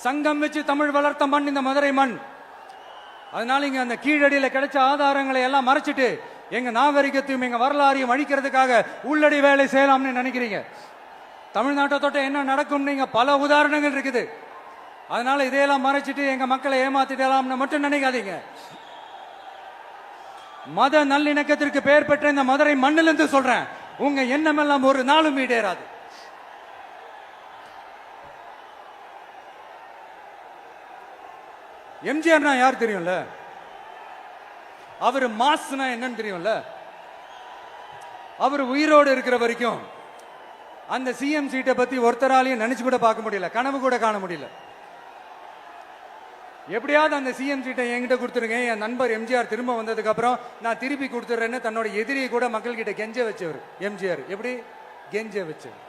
சங்கம் வச்சு தமிழ் வளர்த்த மண் இந்த மதுரை மண். அதனால இங்க அந்த கீழடியில கிடைச்ச ஆதாரங்களை எல்லாம் மறைச்சிட்டு எங்க நாகரிகத்தையும் எங்க வரலாறையும் அழிக்கிறதுக்காக உள்ளடி வேலை செய்யலாம்னு நினைக்கிறீங்க. தமிழ்நாட்டை தொட்ட என்ன நடக்கும் நீங்க பல உதாரணங்கள் இருக்குது. அதனால இதையெல்லாம் மறைச்சிட்டு எங்க மக்களை ஏமாத்திடலாம்னு மட்டும் நினைக்காதீங்க. மத நல்லிணக்கத்திற்கு பெயர் பெற்ற இந்த மதுரை மண்ணிலிருந்து சொல்றேன், உங்க எண்ணம் எல்லாம் ஒரு நாளும் ஈடேறாது. எம்ஜிஆர்னா யார் தெரியும்ல? அவர் மாஸ்னா என்னன்னு தெரியும்ல? அவர் உயிரோடு இருக்கிற வரைக்கும் அந்த சிஎம் சீட்டை பத்தி ஒருத்தராலையும் நினைச்சு கூட பார்க்க முடியல, கனவு கூட காண முடியல. எப்படியாவது அந்த சிஎம் சீட்டை என்கிட்ட கொடுத்துருங்க, என் நண்பர் எம்ஜிஆர் திரும்ப வந்ததுக்கு அப்புறம் நான் திருப்பி கொடுத்துறேன்னு தன்னோட எதிரியை கூட மக்கள் கிட்ட கெஞ்ச வச்சவர் எம்ஜிஆர். எப்படி கெஞ்ச வச்சவர்?